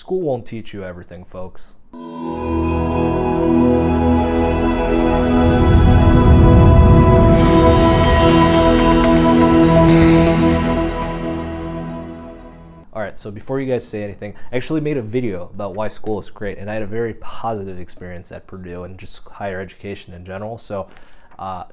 School won't teach you everything, folks. Alright, so before you guys say anything, I actually made a video about why school is great, and I had a very positive experience at Purdue and just higher education in general, so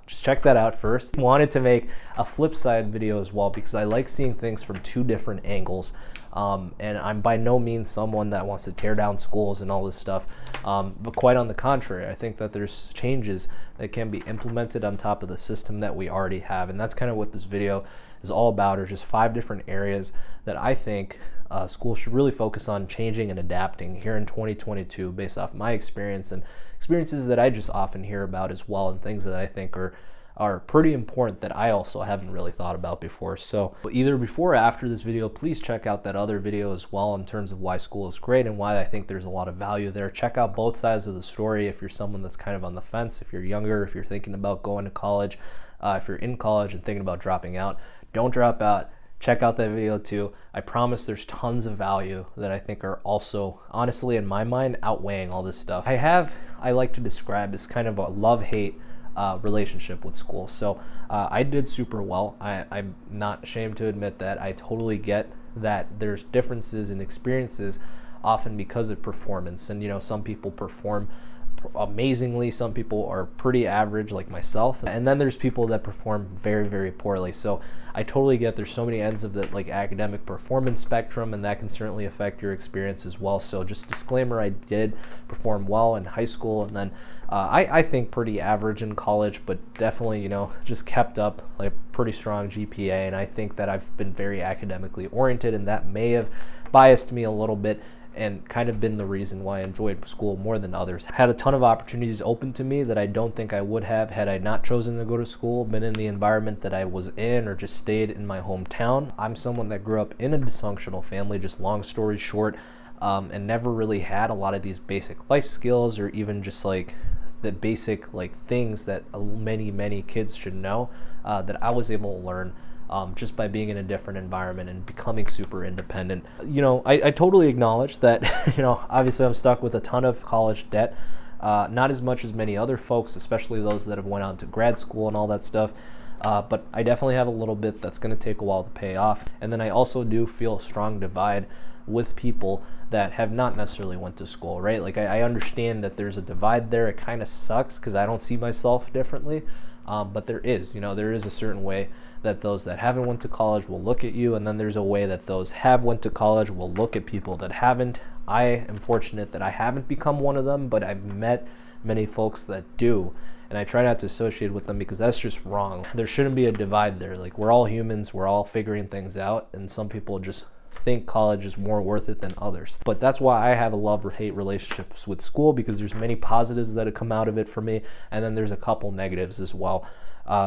just check that out first. I wanted to make a flip side video as well because I like seeing things from two different angles, and I'm by no means someone that wants to tear down schools and all this stuff, but quite on the contrary, I think that there's changes that can be implemented on top of the system that we already have, and that's kind of what this video is all about, or just 5 different areas that I think schools should really focus on changing and adapting here in 2022 based off my experience and experiences that I just often hear about as well, and things that I think are pretty important that I also haven't really thought about before. So either before or after this video, please check out that other video as well in terms of why school is great and why I think there's a lot of value there. Check out both sides of the story if you're someone that's kind of on the fence, if you're younger, if you're thinking about going to college, if you're in college and thinking about dropping out. Don't drop out. Check out that video too. I promise there's tons of value that I think are also, honestly, in my mind, outweighing all this stuff. I like to describe as kind of a love-hate relationship with school. So I did super well. I'm not ashamed to admit that. I totally get that there's differences in experiences often because of performance. And, you know, some people perform amazingly, some people are pretty average like myself, and then there's people that perform very, very poorly. So I totally get there's so many ends of the like academic performance spectrum, and that can certainly affect your experience as well. So just disclaimer, I did perform well in high school, and then I think pretty average in college, but definitely, you know, just kept up like pretty strong GPA, and I think that I've been very academically oriented, and that may have biased me a little bit and kind of been the reason why I enjoyed school more than others. Had a ton of opportunities open to me that I don't think I would have had I not chosen to go to school, been in the environment that I was in, or just stayed in my hometown. I'm someone that grew up in a dysfunctional family, just long story short, and never really had a lot of these basic life skills, or even just like the basic like things that many kids should know that I was able to learn just by being in a different environment and becoming super independent. You know, I totally acknowledge that, you know, obviously I'm stuck with a ton of college debt, not as much as many other folks, especially those that have went on to grad school and all that stuff, but I definitely have a little bit that's going to take a while to pay off. And then I also do feel a strong divide with people that have not necessarily went to school, right? Like I understand that there's a divide there. It kind of sucks because I don't see myself differently, but there is a certain way that those that haven't went to college will look at you, and then there's a way that those have went to college will look at people that haven't. I am fortunate that I haven't become one of them, but I've met many folks that do, and I try not to associate with them because that's just wrong. There shouldn't be a divide there. Like, we're all humans, we're all figuring things out, and some people just think college is more worth it than others. But that's why I have a love or hate relationships with school, because there's many positives that have come out of it for me, and then there's a couple negatives as well.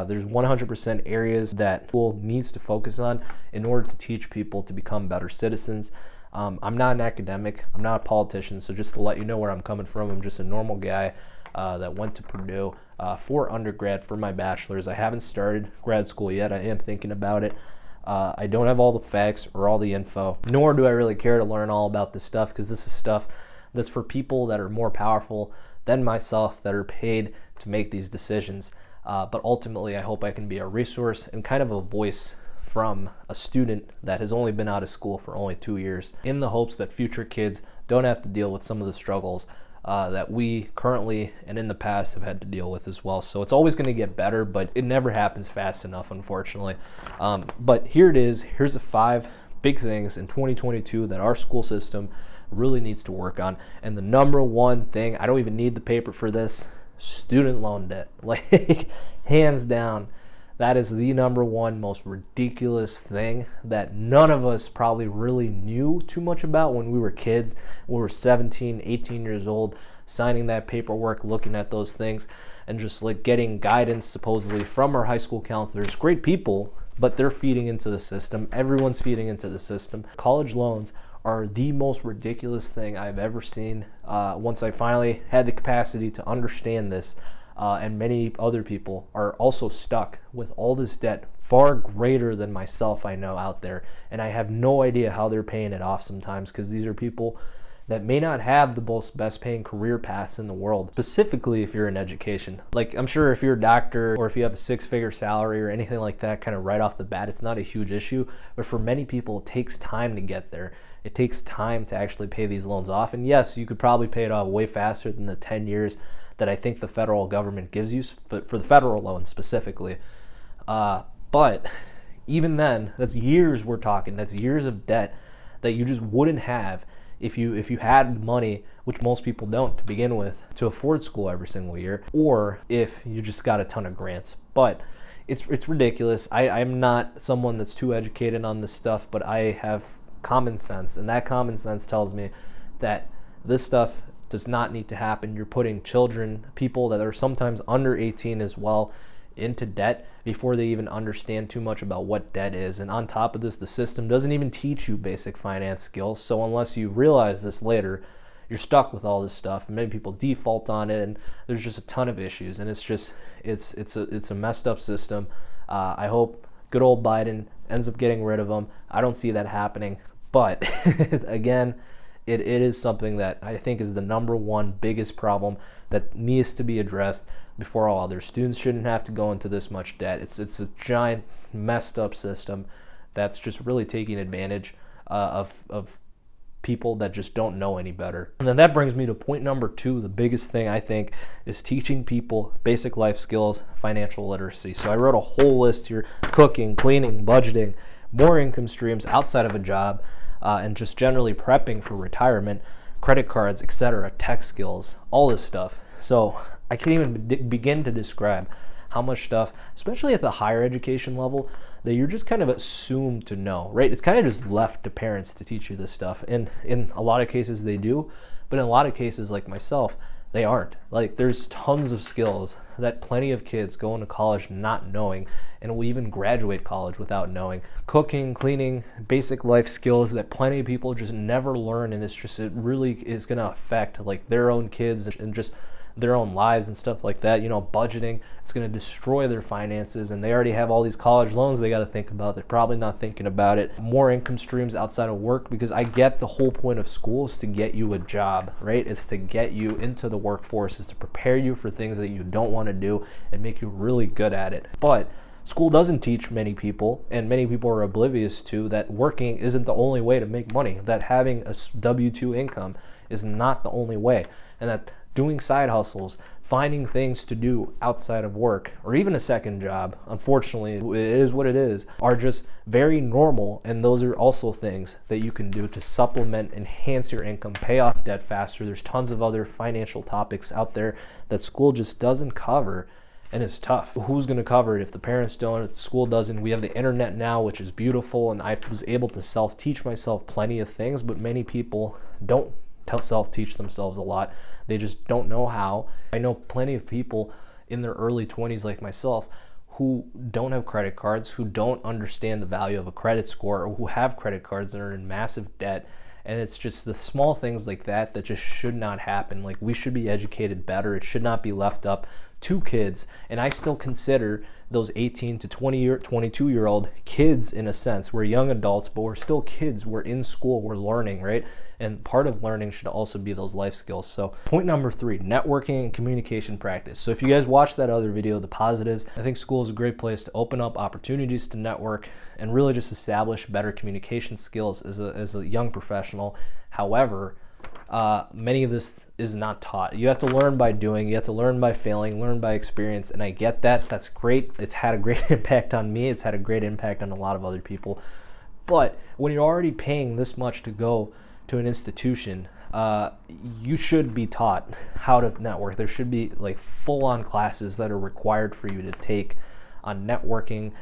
There's 100% areas that school needs to focus on in order to teach people to become better citizens. I'm not an academic, I'm not a politician, so just to let you know where I'm coming from, I'm just a normal guy that went to Purdue for undergrad for my bachelor's. I haven't started grad school yet, I am thinking about it. I don't have all the facts or all the info, nor do I really care to learn all about this stuff, because this is stuff that's for people that are more powerful than myself, that are paid to make these decisions. But ultimately, I hope I can be a resource and kind of a voice from a student that has only been out of school for only 2 years, in the hopes that future kids don't have to deal with some of the struggles that we currently and in the past have had to deal with as well. So it's always going to get better, but it never happens fast enough, unfortunately. But here it is. Here's the 5 big things in 2022 that our school system really needs to work on. And the number one thing, I don't even need the paper for this, student loan debt. Like, hands down, that is the number one most ridiculous thing that none of us probably really knew too much about when we were kids. We were 17, 18 years old, signing that paperwork, looking at those things, and just like getting guidance supposedly from our high school counselors. Great people, but they're feeding into the system. Everyone's feeding into the system. College loans are the most ridiculous thing I've ever seen. Once I finally had the capacity to understand this, and many other people are also stuck with all this debt far greater than myself I know out there, and I have no idea how they're paying it off sometimes, because these are people that may not have the best paying career paths in the world, specifically if you're in education. Like, I'm sure if you're a doctor or if you have a 6-figure salary or anything like that, kind of right off the bat, it's not a huge issue. But for many people, it takes time to get there. It takes time to actually pay these loans off. And yes, you could probably pay it off way faster than the 10 years that I think the federal government gives you for the federal loans specifically. But even then, that's years we're talking. That's years of debt that you just wouldn't have if you had money, which most people don't to begin with, to afford school every single year, or if you just got a ton of grants. But it's ridiculous. I'm not someone that's too educated on this stuff, but I have common sense, and that common sense tells me that this stuff does not need to happen. You're putting children, people that are sometimes under 18 as well, into debt before they even understand too much about what debt is. And on top of this, the system doesn't even teach you basic finance skills. So unless you realize this later, you're stuck with all this stuff. And many people default on it, and there's just a ton of issues. And it's a messed up system. I hope good old Biden ends up getting rid of them. I don't see that happening. But again, it is something that I think is the number one biggest problem that needs to be addressed before all other students shouldn't have to go into this much debt. It's a giant messed up system that's just really taking advantage of people that just don't know any better. And then that brings me to point number 2. The biggest thing I think is teaching people basic life skills, financial literacy. So I wrote a whole list here: cooking, cleaning, budgeting, more income streams outside of a job, and just generally prepping for retirement, credit cards, etc., tech skills, all this stuff. So I can't even begin to describe how much stuff, especially at the higher education level, that you're just kind of assumed to know, right? It's kind of just left to parents to teach you this stuff. And in a lot of cases they do, but in a lot of cases, like myself, they aren't. Like, there's tons of skills that plenty of kids go into college not knowing, and will even graduate college without knowing. Cooking, cleaning, basic life skills that plenty of people just never learn, and it really is going to affect like their own kids and just their own lives and stuff like that. Budgeting, it's going to destroy their finances, and they already have all these college loans they got to think about. They're probably not thinking about it. More income streams outside of work, because I get the whole point of school is to get you a job, right? It's to get you into the workforce, is to prepare you for things that you don't want to do and make you really good at it. But school doesn't teach many people, and many people are oblivious to, that working isn't the only way to make money, that having a W-2 income is not the only way, and that doing side hustles, finding things to do outside of work, or even a second job, unfortunately, it is what it is, are just very normal. And those are also things that you can do to supplement, enhance your income, pay off debt faster. There's tons of other financial topics out there that school just doesn't cover, and it's tough. Who's going to cover it if the parents don't, if the school doesn't? We have the internet now, which is beautiful, and I was able to self-teach myself plenty of things, but many people don't self-teach themselves a lot. They just don't know how. I know plenty of people in their early 20s like myself who don't have credit cards, who don't understand the value of a credit score, or who have credit cards that are in massive debt. And it's just the small things like that that just should not happen. Like, we should be educated better. It should not be left up to kids. And I still consider those 18 to 22-year-old kids in a sense. We're young adults, but we're still kids. We're in school, we're learning, right? And part of learning should also be those life skills. So point number 3, networking and communication practice. So if you guys watched that other video, the positives, I think school is a great place to open up opportunities to network and really just establish better communication skills as a young professional. However, many of this is not taught. You have to learn by doing, you have to learn by failing, learn by experience, and I get that. That's great. It's had a great impact on me. It's had a great impact on a lot of other people. But when you're already paying this much to go to an institution, you should be taught how to network. There should be like full-on classes that are required for you to take on networking,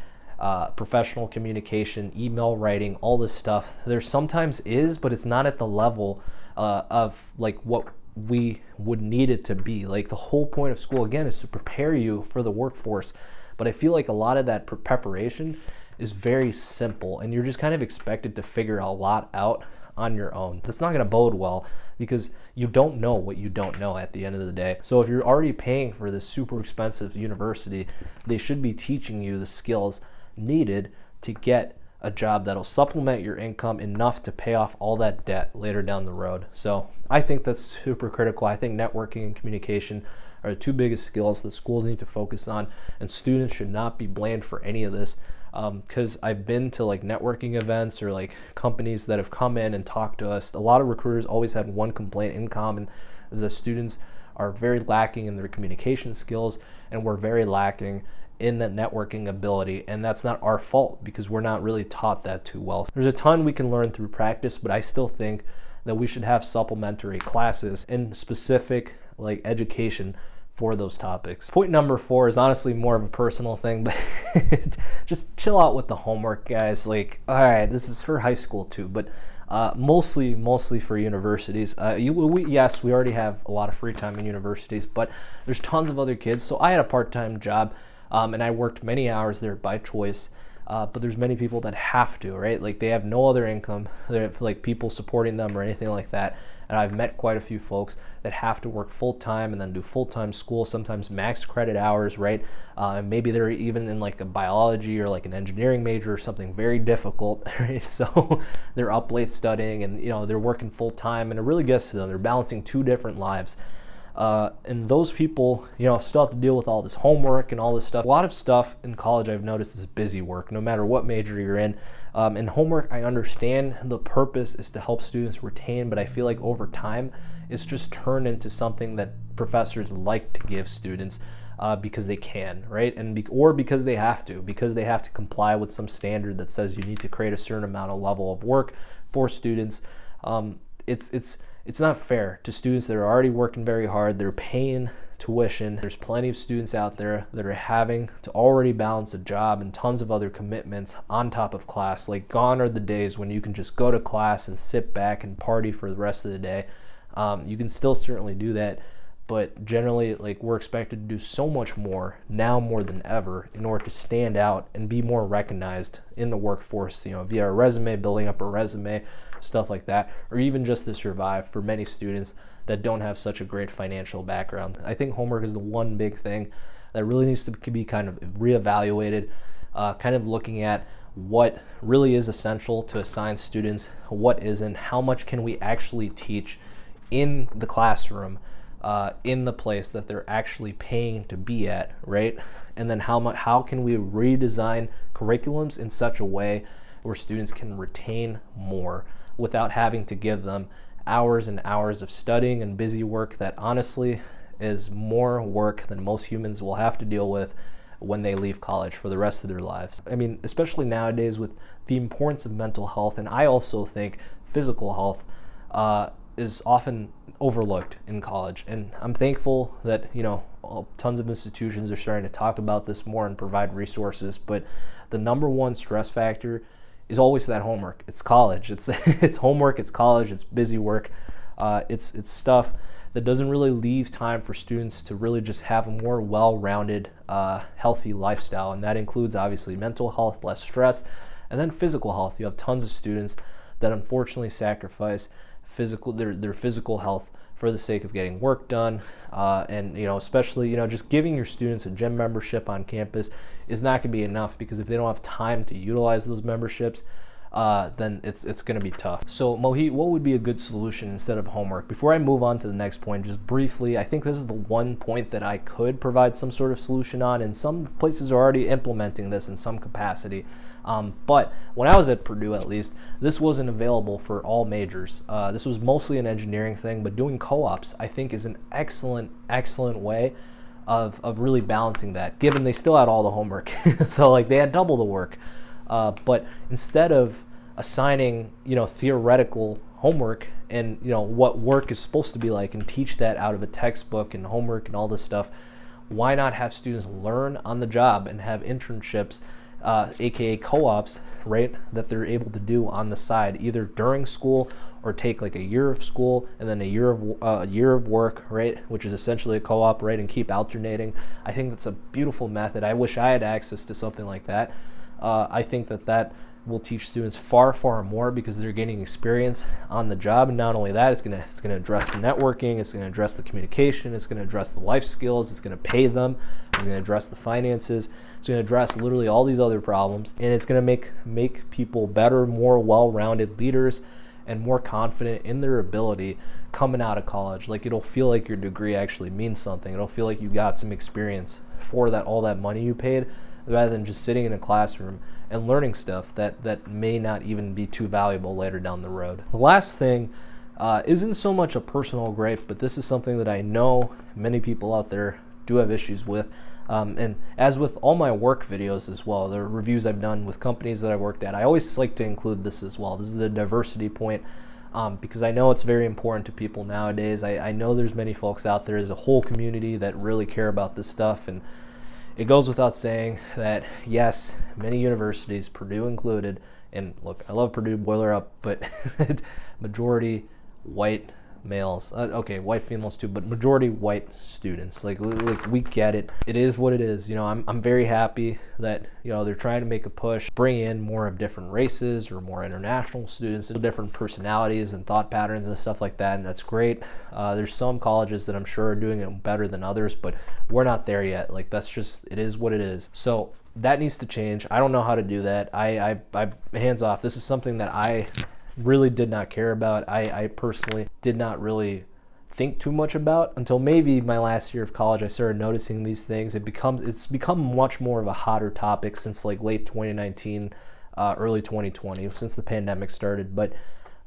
professional communication, email writing, all this stuff. There sometimes is, but it's not at the level of like what we would need it to be. Like, the whole point of school, again, is to prepare you for the workforce. But I feel like a lot of that preparation is very simple, and you're just kind of expected to figure a lot out on your own. That's not going to bode well, because you don't know what you don't know at the end of the day. So if you're already paying for this super expensive university, they should be teaching you the skills needed to get a job that'll supplement your income enough to pay off all that debt later down the road. So I think that's super critical. I think networking and communication are the two biggest skills that schools need to focus on, and students should not be blamed for any of this. Because I've been to like networking events or like companies that have come in and talked to us. A lot of recruiters always have one complaint in common, is that students are very lacking in their communication skills, and we're very lacking in the networking ability. And that's not our fault, because we're not really taught that too well. There's a ton we can learn through practice, but I still think that we should have supplementary classes in specific like education for those topics. Point number 4 is honestly more of a personal thing, but just chill out with the homework, guys. Like, all right, this is for high school too, but mostly for universities. Yes, we already have a lot of free time in universities, but there's tons of other kids. So I had a part-time job, and I worked many hours there by choice. But there's many people that have to, right? Like they have no other income. They have like people supporting them or anything like that. And I've met quite a few folks that have to work full-time and then do full-time school, sometimes max credit hours, right? Maybe they're even in like a biology or like an engineering major or something very difficult, right? So they're up late studying, and they're working full-time, and it really gets to them. They're balancing 2 different lives. And those people, still have to deal with all this homework and all this stuff. A lot of stuff in college I've noticed is busy work, no matter what major you're in. And homework, I understand the purpose is to help students retain, but I feel like over time, it's just turned into something that professors like to give students because they can, right? Or because they have to comply with some standard that says you need to create a certain amount of level of work for students. It's not fair to students that are already working very hard. They're paying tuition. There's plenty of students out there that are having to already balance a job and tons of other commitments on top of class. Like, gone are the days when you can just go to class and sit back and party for the rest of the day. You can still certainly do that, but generally, like, we're expected to do so much more now more than ever in order to stand out and be more recognized in the workforce, via a resume, building up a resume, stuff like that, or even just to survive for many students that don't have such a great financial background. I think homework is the one big thing that really needs to be kind of reevaluated, kind of looking at what really is essential to assign students, what isn't, how much can we actually teach in the classroom, in the place that they're actually paying to be at, right? And then how can we redesign curriculums in such a way where students can retain more without having to give them hours and hours of studying and busy work that honestly is more work than most humans will have to deal with when they leave college for the rest of their lives. I mean, especially nowadays with the importance of mental health, and I also think physical health is often overlooked in college. And I'm thankful that, tons of institutions are starting to talk about this more and provide resources, but the number one stress factor is always that homework. It's college. It's homework, it's college, it's busy work. It's stuff that doesn't really leave time for students to really just have a more well-rounded, healthy lifestyle. And that includes obviously mental health, less stress, and then physical health. You have tons of students that unfortunately sacrifice their physical health for the sake of getting work done. And especially, just giving your students a gym membership on campus is not going to be enough, because if they don't have time to utilize those memberships, then it's going to be tough. So Mohit, what would be a good solution instead of homework? Before I move on to the next point, just briefly, I think this is the one point that I could provide some sort of solution on, and some places are already implementing this in some capacity. But when I was at Purdue, at least, this wasn't available for all majors. This was mostly an engineering thing, but doing co-ops, I think, is an excellent way of really balancing that, given they still had all the homework. So like they had double the work. But instead of assigning, theoretical homework and, what work is supposed to be like, and teach that out of a textbook and homework and all this stuff, why not have students learn on the job and have internships, aka co-ops, right, that they're able to do on the side, either during school or take like a year of school and then a year of work, right, which is essentially a co-op, right, and keep alternating. I think that's a beautiful method. I wish I had access to something like that. I think that will teach students far, far more because they're gaining experience on the job. And not only that, it's gonna address the networking, it's gonna address the communication, it's gonna address the life skills, it's gonna pay them, it's gonna address the finances, it's gonna address literally all these other problems, and it's gonna make people better, more well-rounded leaders and more confident in their ability coming out of college. Like, it'll feel like your degree actually means something. It'll feel like you got some experience for that, all that money you paid, rather than just sitting in a classroom and learning stuff that may not even be too valuable later down the road. The last thing isn't so much a personal gripe, but this is something that I know many people out there do have issues with. And as with all my work videos as well, the reviews I've done with companies that I worked at, I always like to include this as well. This is a diversity point, because I know it's very important to people nowadays. I know there's many folks out there, there's a whole community that really care about this stuff, and it goes without saying that, yes, many universities, Purdue included, and look, I love Purdue, boiler up, but majority white males, okay, white females too, but majority white students. Like we get it. It is what it is. You know, I'm very happy that, you know, they're trying to make a push, bring in more of different races or more international students, different personalities and thought patterns and stuff like that, and that's great. There's some colleges that I'm sure are doing it better than others, but we're not there yet. Like, that's just, it is what it is. So that needs to change. I don't know how to do that. I hands off. This is something that I really did not care about. I personally did not really think too much about until maybe my last year of college. I started noticing these things. It's become much more of a hotter topic since like late 2019, early 2020, since the pandemic started. But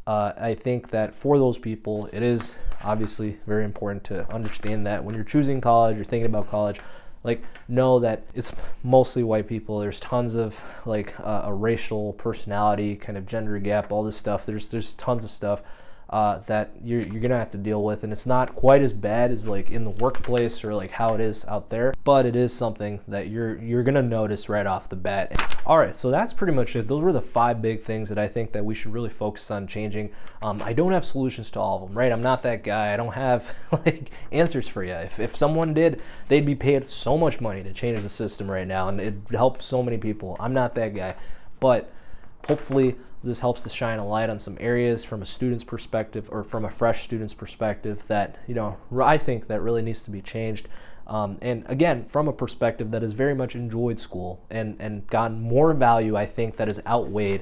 I think that for those people, it is obviously very important to understand that when you're choosing college, you're thinking about college, like, know that it's mostly white people. There's tons of like a racial personality kind of gender gap, all this stuff. There's tons of stuff that you're gonna have to deal with, and it's not quite as bad as like in the workplace or like how it is out there, but it is something that you're gonna notice right off the bat. All right, so that's pretty much it. Those were the 5 big things that I think that we should really focus on changing. I don't have solutions to all of them, right? I'm not that guy. I don't have like answers for you. If someone did, they'd be paid so much money to change the system right now, and it'd help so many people. I'm not that guy, but hopefully this helps to shine a light on some areas from a student's perspective, or from a fresh student's perspective, that, you know, I think that really needs to be changed. And again, from a perspective that has very much enjoyed school and gotten more value, I think, that has outweighed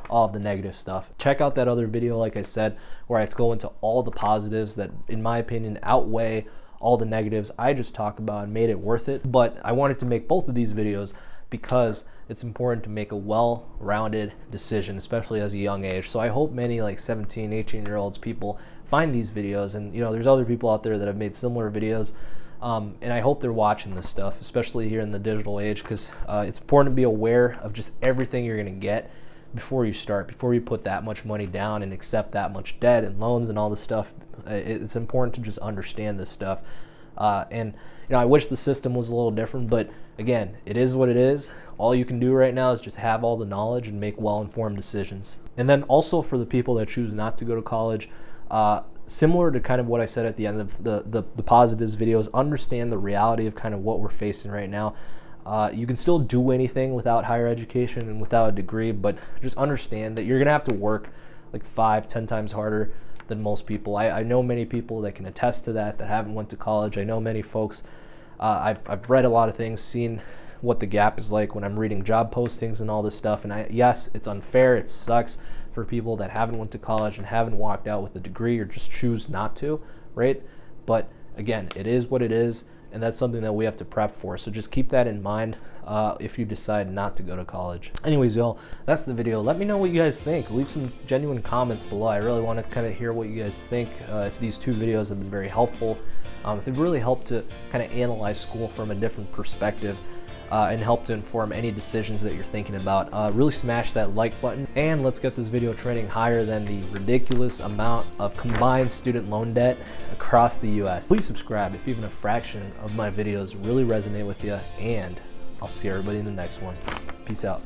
all of the negative stuff. Check out that other video, like I said, where I go into all the positives that, in my opinion, outweigh all the negatives I just talked about and made it worth it. But I wanted to make both of these videos because it's important to make a well-rounded decision, especially as a young age. So I hope many like 17, 18-year-olds people find these videos, and, you know, there's other people out there that have made similar videos, and I hope they're watching this stuff, especially here in the digital age, because it's important to be aware of just everything you're going to get before you start, before you put that much money down and accept that much debt and loans and all this stuff. It's important to just understand this stuff. And, you know, I wish the system was a little different, but again, it is what it is. All you can do right now is just have all the knowledge and make well-informed decisions. And then also for the people that choose not to go to college, similar to kind of what I said at the end of the positives videos, understand the reality of kind of what we're facing right now. You can still do anything without higher education and without a degree, but just understand that you're gonna have to work like 5-10 times harder than most people. I know many people that can attest to that haven't went to college. I know many folks, I've read a lot of things, seen what the gap is like when I'm reading job postings and all this stuff, and yes, it's unfair, it sucks for people that haven't went to college and haven't walked out with a degree or just choose not to, right? But again, it is what it is, and that's something that we have to prep for. So just keep that in mind if you decide not to go to college. Anyways, y'all, that's the video. Let me know what you guys think. Leave some genuine comments below. I really want to kind of hear what you guys think. If these 2 videos have been very helpful, if they've really helped to kind of analyze school from a different perspective, and help to inform any decisions that you're thinking about, really smash that like button, and let's get this video trending higher than the ridiculous amount of combined student loan debt across the US. Please subscribe if even a fraction of my videos really resonate with you, and I'll see everybody in the next one. Peace out.